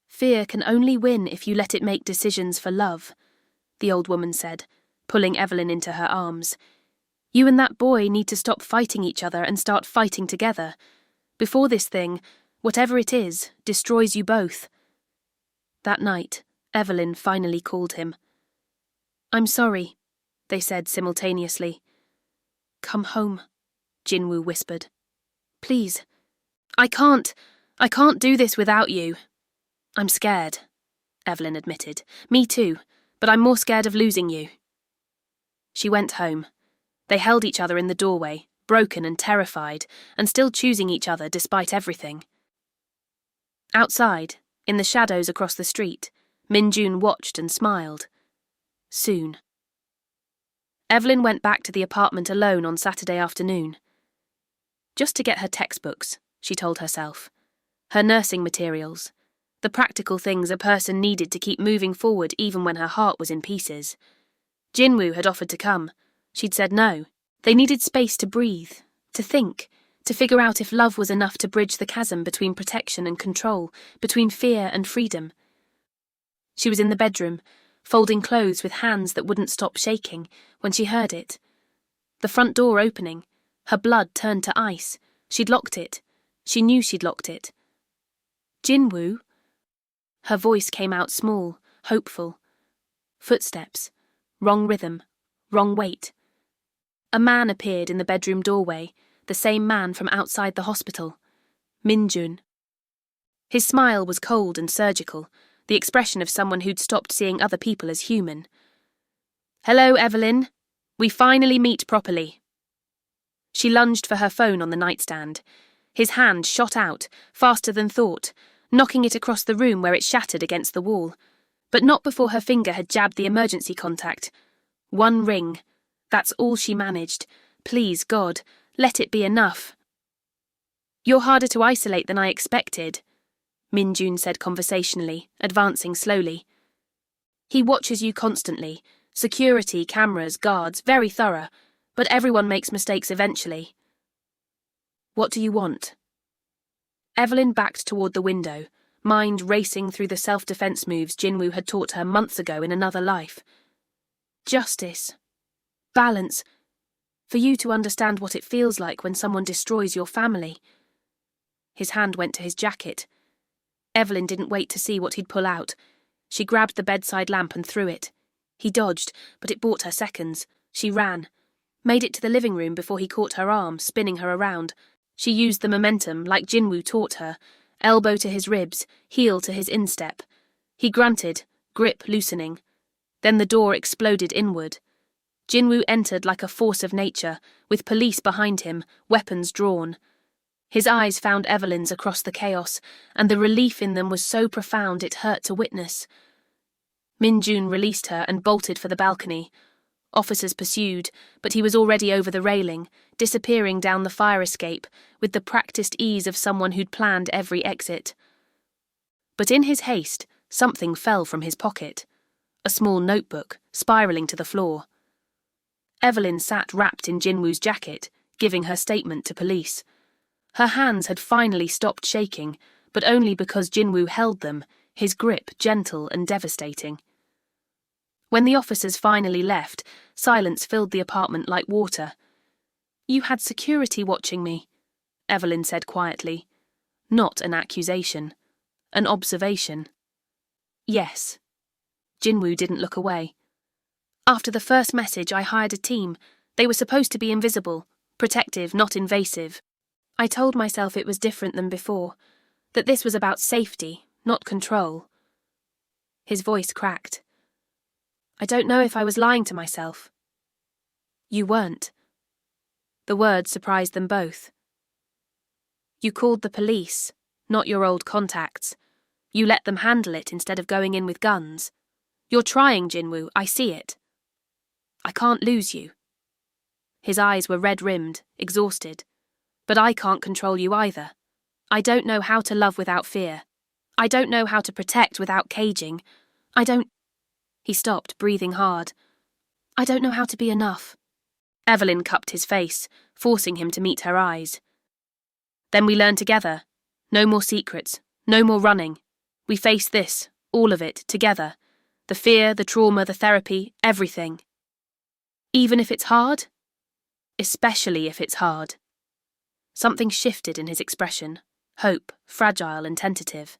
Fear can only win if you let it make decisions for love, the old woman said, pulling Evelyn into her arms. You and that boy need to stop fighting each other and start fighting together. Before this thing, whatever it is, destroys you both. That night, Evelyn finally called him. "I'm sorry," they said simultaneously. "Come home," Jinwoo whispered. "Please. I can't do this without you." "I'm scared," Evelyn admitted. "Me too, but I'm more scared of losing you." She went home. They held each other in the doorway, broken and terrified, and still choosing each other despite everything. Outside, in the shadows across the street, Min-jun watched and smiled. Soon. Evelyn went back to the apartment alone on Saturday afternoon. Just to get her textbooks, she told herself. Her nursing materials. The practical things a person needed to keep moving forward even when her heart was in pieces. Jinwoo had offered to come. She'd said no. They needed space to breathe, to think, to figure out if love was enough to bridge the chasm between protection and control, between fear and freedom. She was in the bedroom, folding clothes with hands that wouldn't stop shaking, when she heard it. The front door opening. Her blood turned to ice. She'd locked it. She knew she'd locked it. "Jinwoo?" Her voice came out small, hopeful. Footsteps. Wrong rhythm. Wrong weight. A man appeared in the bedroom doorway, the same man from outside the hospital. Min-jun. His smile was cold and surgical, the expression of someone who'd stopped seeing other people as human. "Hello, Evelyn. We finally meet properly." She lunged for her phone on the nightstand. His hand shot out, faster than thought, knocking it across the room where it shattered against the wall. But not before her finger had jabbed the emergency contact. One ring. That's all she managed. Please, God, let it be enough. "You're harder to isolate than I expected," Min-jun said conversationally, advancing slowly. "He watches you constantly. Security, cameras, guards, very thorough. But everyone makes mistakes eventually." "What do you want?" Evelyn backed toward the window, mind racing through the self-defense moves Jinwoo had taught her months ago in another life. "Justice. Balance. For you to understand what it feels like when someone destroys your family." His hand went to his jacket. Evelyn didn't wait to see what he'd pull out. She grabbed the bedside lamp and threw it. He dodged, but it bought her seconds. She ran. Made it to the living room before he caught her arm, spinning her around. She used the momentum, like Jinwoo taught her, elbow to his ribs, heel to his instep. He grunted, grip loosening. Then the door exploded inward. Jinwoo entered like a force of nature, with police behind him, weapons drawn. His eyes found Evelyn's across the chaos, and the relief in them was so profound it hurt to witness. Min-jun released her and bolted for the balcony. Officers pursued, but he was already over the railing, disappearing down the fire escape, with the practiced ease of someone who'd planned every exit. But in his haste, something fell from his pocket. A small notebook, spiralling to the floor. Evelyn sat wrapped in Jinwoo's jacket, giving her statement to police. Her hands had finally stopped shaking, but only because Jinwoo held them, his grip gentle and devastating. When the officers finally left, silence filled the apartment like water. "You had security watching me," Evelyn said quietly. Not an accusation. An observation. "Yes." Jinwoo didn't look away. "After the first message, I hired a team. They were supposed to be invisible, protective, not invasive. I told myself it was different than before, that this was about safety, not control." His voice cracked. "I don't know if I was lying to myself." "You weren't." The words surprised them both. "You called the police, not your old contacts. You let them handle it instead of going in with guns. You're trying, Jinwoo, I see it. I can't lose you." His eyes were red-rimmed, exhausted. "But I can't control you either. I don't know how to love without fear. I don't know how to protect without caging. I don't—" He stopped, breathing hard. "I don't know how to be enough." Evelyn cupped his face, forcing him to meet her eyes. "Then we learn together. No more secrets, no more running. We face this, all of it, together. The fear, the trauma, the therapy, everything. Even if it's hard? Especially if it's hard." Something shifted in his expression. Hope, fragile and tentative.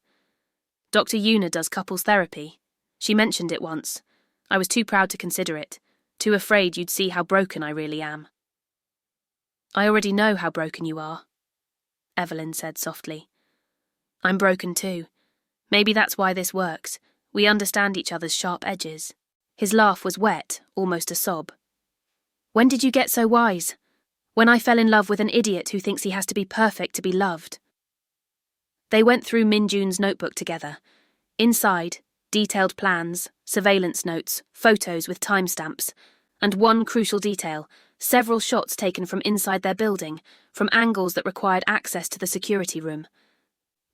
"Dr. Yuna does couples therapy." She mentioned it once. I was too proud to consider it, too afraid you'd see how broken I really am. I already know how broken you are, Evelyn said softly. I'm broken too. Maybe that's why this works. We understand each other's sharp edges. His laugh was wet, almost a sob. When did you get so wise? When I fell in love with an idiot who thinks he has to be perfect to be loved. They went through Minjun's notebook together. Inside, detailed plans, surveillance notes, photos with timestamps, and one crucial detail, several shots taken from inside their building, from angles that required access to the security room.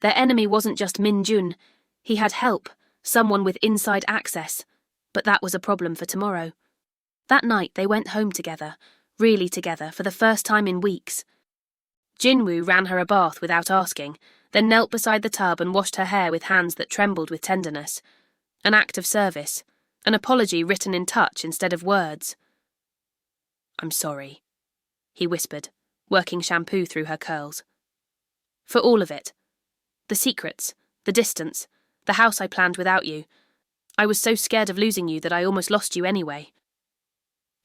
Their enemy wasn't just Minjun. He had help, someone with inside access, but that was a problem for tomorrow. That night they went home together, really together, for the first time in weeks. Jinwoo ran her a bath without asking, then knelt beside the tub and washed her hair with hands that trembled with tenderness. An act of service, an apology written in touch instead of words. I'm sorry, he whispered, working shampoo through her curls. For all of it. The secrets, the distance, the house I planned without you. I was so scared of losing you that I almost lost you anyway.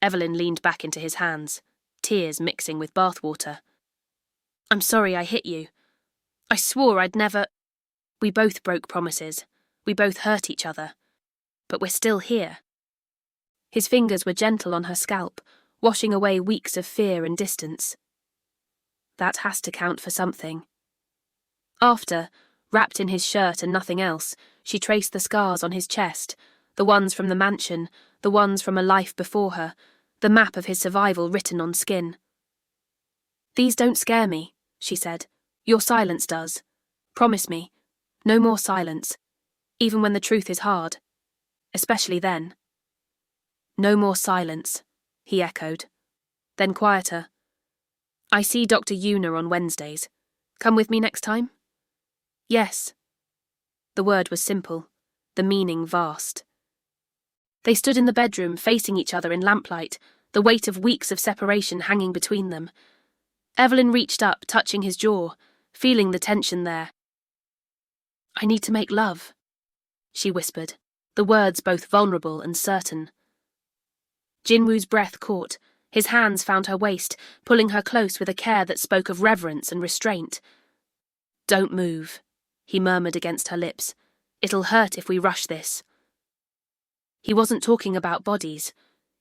Evelyn leaned back into his hands, tears mixing with bathwater. I'm sorry I hit you. I swore I'd never... We both broke promises. We both hurt each other. But we're still here. His fingers were gentle on her scalp, washing away weeks of fear and distance. That has to count for something. After, wrapped in his shirt and nothing else, she traced the scars on his chest, the ones from the mansion, the ones from a life before her, the map of his survival written on skin. These don't scare me, she said. Your silence does. Promise me. No more silence. Even when the truth is hard. Especially then. No more silence, he echoed. Then quieter. I see Dr. Yuna on Wednesdays. Come with me next time? Yes. The word was simple, the meaning vast. They stood in the bedroom, facing each other in lamplight, the weight of weeks of separation hanging between them. Evelyn reached up, touching his jaw, feeling the tension there. I need to make love, she whispered, the words both vulnerable and certain. Jinwoo's breath caught. His hands found her waist, pulling her close with a care that spoke of reverence and restraint. Don't move, he murmured against her lips. It'll hurt if we rush this. He wasn't talking about bodies.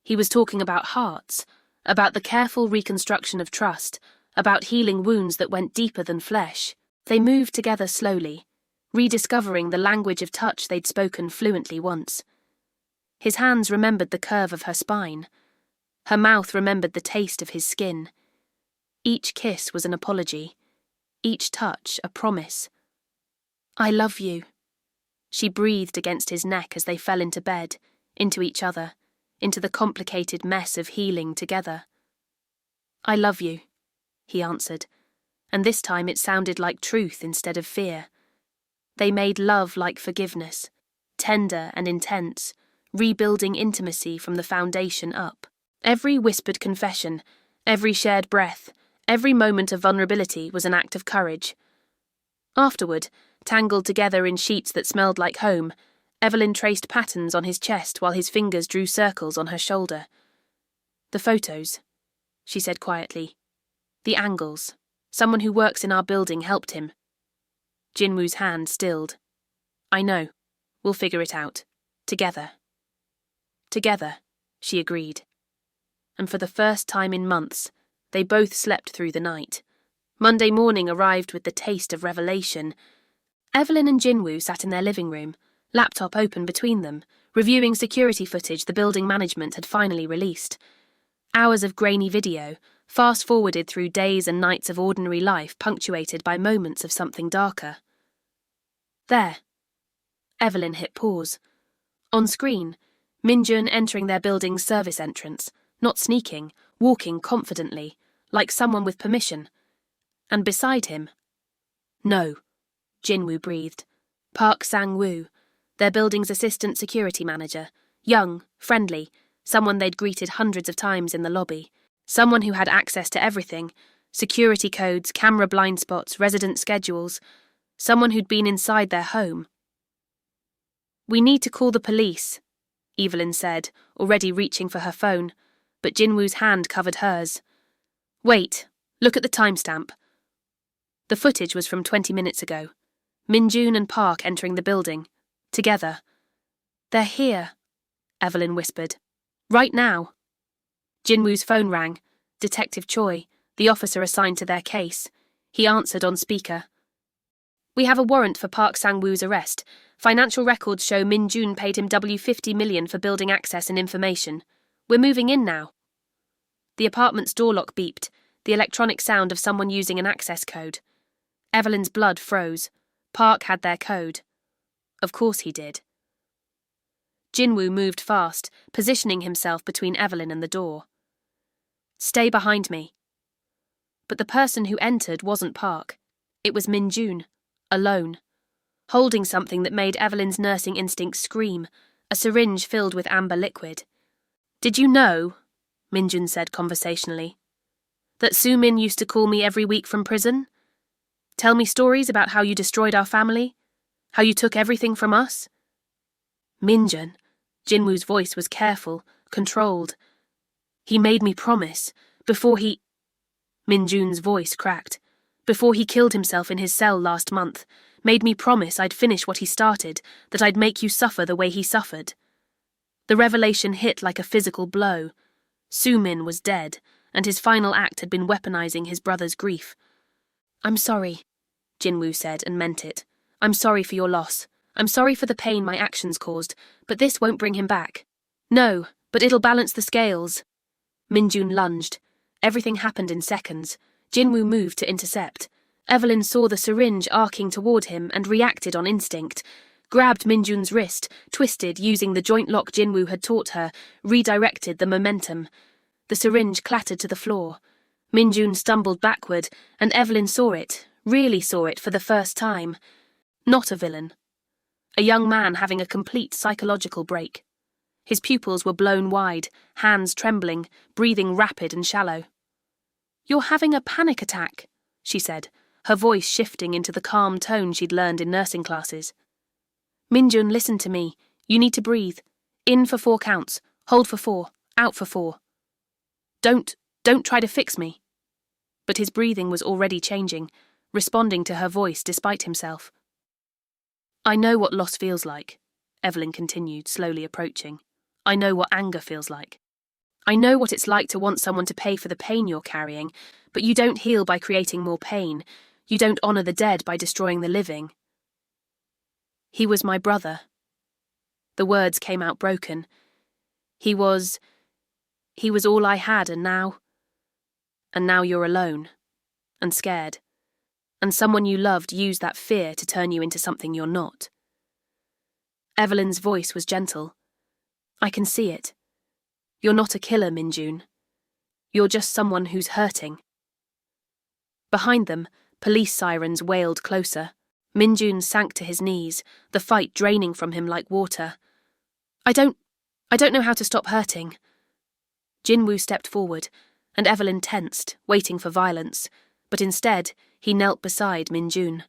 He was talking about hearts, about the careful reconstruction of trust, about healing wounds that went deeper than flesh. They moved together slowly, rediscovering the language of touch they'd spoken fluently once. His hands remembered the curve of her spine. Her mouth remembered the taste of his skin. Each kiss was an apology. Each touch a promise. I love you. She breathed against his neck as they fell into bed, into each other, into the complicated mess of healing together. I love you, he answered, and this time it sounded like truth instead of fear. They made love like forgiveness, tender and intense, rebuilding intimacy from the foundation up. Every whispered confession, every shared breath, every moment of vulnerability was an act of courage. Afterward, tangled together in sheets that smelled like home, Evelyn traced patterns on his chest while his fingers drew circles on her shoulder. The photos, she said quietly. The angles. Someone who works in our building helped him. Jinwoo's hand stilled. I know. We'll figure it out. Together. Together, she agreed. And for the first time in months, they both slept through the night. Monday morning arrived with the taste of revelation. Evelyn and Jinwoo sat in their living room, laptop open between them, reviewing security footage the building management had finally released. Hours of grainy video, fast-forwarded through days and nights of ordinary life punctuated by moments of something darker. There. Evelyn hit pause. On screen, Minjun entering their building's service entrance, not sneaking, walking confidently, like someone with permission. And beside him... No, Jinwoo breathed. Park Sang-woo, their building's assistant security manager, young, friendly, someone they'd greeted hundreds of times in the lobby, someone who had access to everything, security codes, camera blind spots, resident schedules, someone who'd been inside their home. We need to call the police, Evelyn said, already reaching for her phone, but Jinwoo's hand covered hers. Wait, look at the timestamp. The footage was from 20 minutes ago. Minjun and Park entering the building. Together. They're here, Evelyn whispered. Right now. Jinwoo's phone rang. Detective Choi, the officer assigned to their case. He answered on speaker. We have a warrant for Park Sang-woo's arrest. Financial records show Min Jun paid him $50 million for building access and information. We're moving in now. The apartment's door lock beeped, the electronic sound of someone using an access code. Evelyn's blood froze. Park had their code. Of course he did. Jinwoo moved fast, positioning himself between Evelyn and the door. Stay behind me. But the person who entered wasn't Park. It was Min Jun, alone, holding something that made Evelyn's nursing instinct scream, a syringe filled with amber liquid. Did you know, Min Jun said conversationally, that Soo-min used to call me every week from prison? Tell me stories about how you destroyed our family? How you took everything from us? Min Jun, Jinwoo's voice was careful, controlled. He made me promise, before he... Min Jun's voice cracked. Before he killed himself in his cell last month, made me promise I'd finish what he started, that I'd make you suffer the way he suffered. The revelation hit like a physical blow. Soo-min was dead, and his final act had been weaponizing his brother's grief. I'm sorry, Jinwoo said, and meant it. I'm sorry for your loss. I'm sorry for the pain my actions caused, but this won't bring him back. No, but it'll balance the scales. Min Jun lunged. Everything happened in seconds. Jinwoo moved to intercept. Evelyn saw the syringe arcing toward him and reacted on instinct. Grabbed Min Jun's wrist, twisted using the joint lock Jinwoo had taught her, redirected the momentum. The syringe clattered to the floor. Min Jun stumbled backward, and Evelyn saw it, really saw it for the first time. Not a villain. A young man having a complete psychological break. His pupils were blown wide, hands trembling, breathing rapid and shallow. You're having a panic attack, she said, her voice shifting into the calm tone she'd learned in nursing classes. Minjun, listen to me. You need to breathe. In for 4 counts. Hold for 4. Out for 4. Don't try to fix me. But his breathing was already changing, responding to her voice despite himself. I know what loss feels like, Evelyn continued, slowly approaching. I know what anger feels like. I know what it's like to want someone to pay for the pain you're carrying, but you don't heal by creating more pain. You don't honor the dead by destroying the living. He was my brother. The words came out broken. He was all I had, and now you're alone. And scared. And someone you loved used that fear to turn you into something you're not. Evelyn's voice was gentle. I can see it. You're not a killer, Minjun. You're just someone who's hurting. Behind them, police sirens wailed closer. Minjun sank to his knees, the fight draining from him like water. I don't know how to stop hurting. Jinwoo stepped forward, and Evelyn tensed, waiting for violence, but instead, he knelt beside Minjun.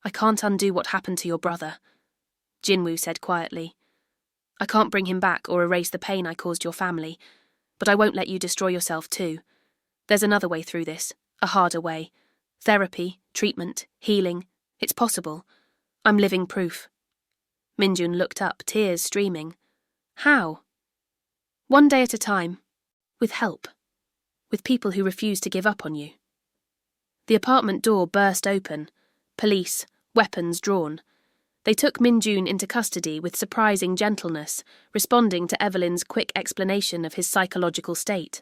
I can't undo what happened to your brother, Jinwoo said quietly. I can't bring him back or erase the pain I caused your family, but I won't let you destroy yourself too. There's another way through this, a harder way. Therapy, treatment, healing. It's possible. I'm living proof. Minjun looked up, tears streaming. How? One day at a time. With help. With people who refuse to give up on you. The apartment door burst open. Police, weapons drawn. They took Minjun into custody with surprising gentleness, responding to Evelyn's quick explanation of his psychological state.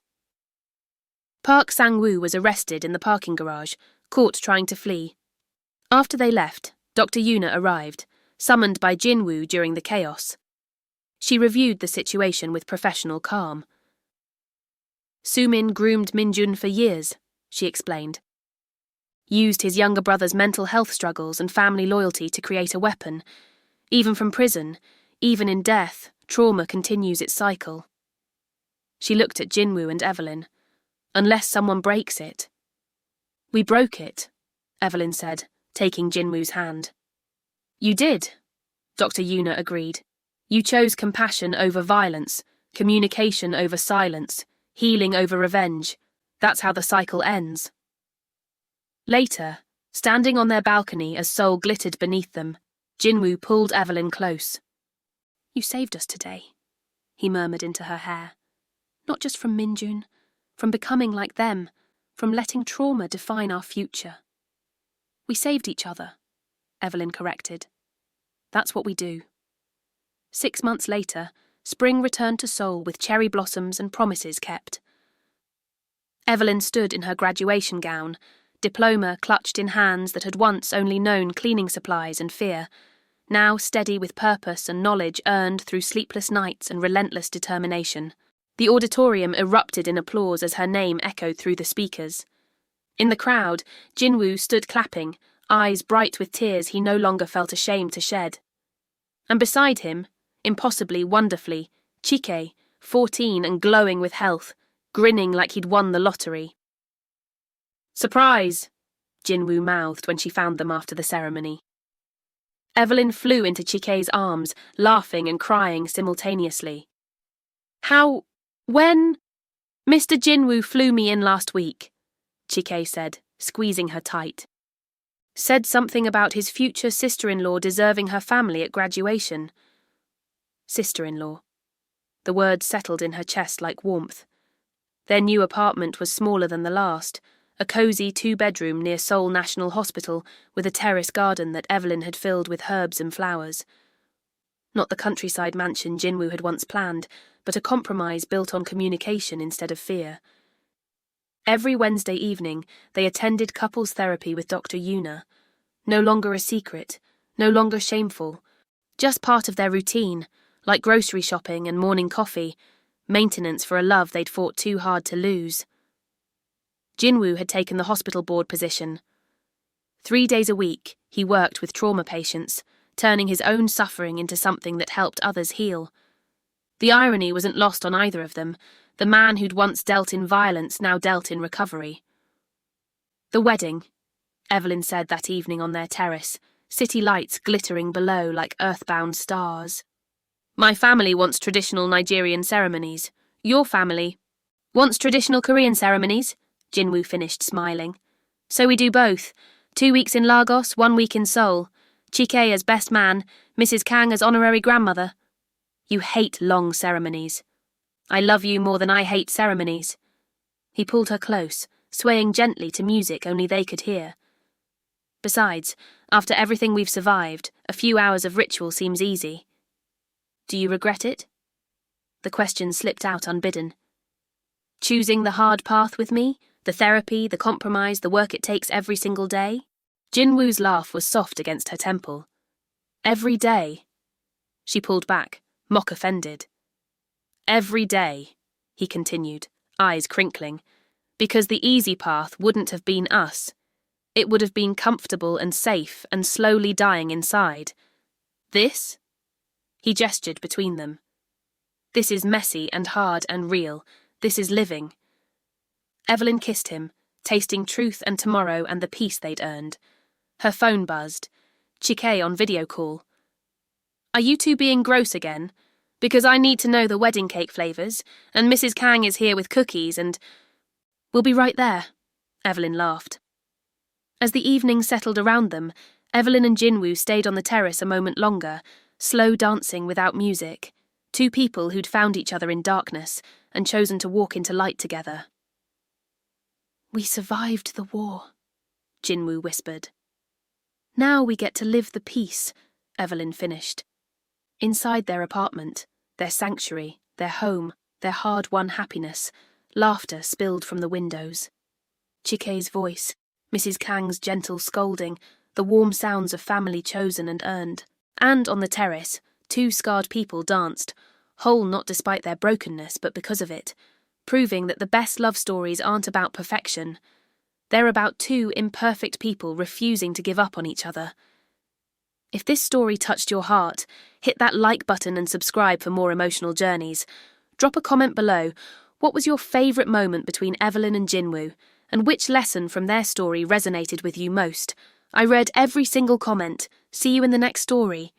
Park Sang-woo was arrested in the parking garage, caught trying to flee. After they left, Dr. Yuna arrived, summoned by Jinwoo during the chaos. She reviewed the situation with professional calm. Soo-min groomed Minjun for years, she explained. Used his younger brother's mental health struggles and family loyalty to create a weapon. Even from prison, even in death, trauma continues its cycle. She looked at Jinwoo and Evelyn. Unless someone breaks it. We broke it, Evelyn said, taking Jinwoo's hand. You did, Dr. Yuna agreed. You chose compassion over violence, communication over silence, healing over revenge. That's how the cycle ends. Later, standing on their balcony as Seoul glittered beneath them, Jinwoo pulled Evelyn close. You saved us today, he murmured into her hair. Not just from Minjun, from becoming like them, from letting trauma define our future. We saved each other, Evelyn corrected. That's what we do. 6 months later, spring returned to Seoul with cherry blossoms and promises kept. Evelyn stood in her graduation gown, diploma clutched in hands that had once only known cleaning supplies and fear, now steady with purpose and knowledge earned through sleepless nights and relentless determination. The auditorium erupted in applause as her name echoed through the speakers. In the crowd, Jinwoo stood clapping, eyes bright with tears he no longer felt ashamed to shed. And beside him, impossibly wonderfully, Chike, 14 and glowing with health, grinning like he'd won the lottery. Surprise! Jinwoo mouthed when she found them after the ceremony. Evelyn flew into Chike's arms, laughing and crying simultaneously. When? Mr. Jinwoo flew me in last week, Chike said, squeezing her tight. Said something about his future sister-in-law deserving her family at graduation. Sister-in-law. The word settled in her chest like warmth. Their new apartment was smaller than the last, a cosy 2-bedroom near Seoul National Hospital with a terrace garden that Evelyn had filled with herbs and flowers. Not the countryside mansion Jinwoo had once planned, but a compromise built on communication instead of fear. Every Wednesday evening, they attended couples therapy with Dr. Yuna. No longer a secret, no longer shameful, just part of their routine, like grocery shopping and morning coffee, maintenance for a love they'd fought too hard to lose. Jinwoo had taken the hospital board position. 3 days a week, he worked with trauma patients, turning his own suffering into something that helped others heal. The irony wasn't lost on either of them. The man who'd once dealt in violence now dealt in recovery. The wedding, Evelyn said that evening on their terrace, city lights glittering below like earthbound stars. My family wants traditional Nigerian ceremonies. Your family wants traditional Korean ceremonies, Jinwoo finished smiling. So we do both. 2 weeks in Lagos, 1 week in Seoul. Chike as best man, Mrs. Kang as honorary grandmother. You hate long ceremonies. I love you more than I hate ceremonies. He pulled her close, swaying gently to music only they could hear. Besides, after everything we've survived, a few hours of ritual seems easy. Do you regret it? The question slipped out unbidden. Choosing the hard path with me? The therapy, the compromise, the work it takes every single day? Jinwoo's laugh was soft against her temple. Every day. She pulled back, mock offended. Every day, he continued, eyes crinkling, because the easy path wouldn't have been us. It would have been comfortable and safe and slowly dying inside. This? He gestured between them. This is messy and hard and real. This is living. Evelyn kissed him, tasting truth and tomorrow and the peace they'd earned. Her phone buzzed. Chike on video call. Are you two being gross again? Because I need to know the wedding cake flavours, and Mrs. Kang is here with cookies and... We'll be right there, Evelyn laughed. As the evening settled around them, Evelyn and Jinwoo stayed on the terrace a moment longer, slow dancing without music, 2 people who'd found each other in darkness and chosen to walk into light together. We survived the war, Jinwoo whispered. Now we get to live the peace, Evelyn finished. Inside their apartment, their sanctuary, their home, their hard-won happiness, laughter spilled from the windows. Chike's voice, Mrs. Kang's gentle scolding, the warm sounds of family chosen and earned. And on the terrace, 2 scarred people danced, whole not despite their brokenness but because of it, proving that the best love stories aren't about perfection. They're about 2 imperfect people refusing to give up on each other. If this story touched your heart, hit that like button and subscribe for more emotional journeys. Drop a comment below. What was your favourite moment between Evelyn and Jinwoo, and which lesson from their story resonated with you most? I read every single comment. See you in the next story.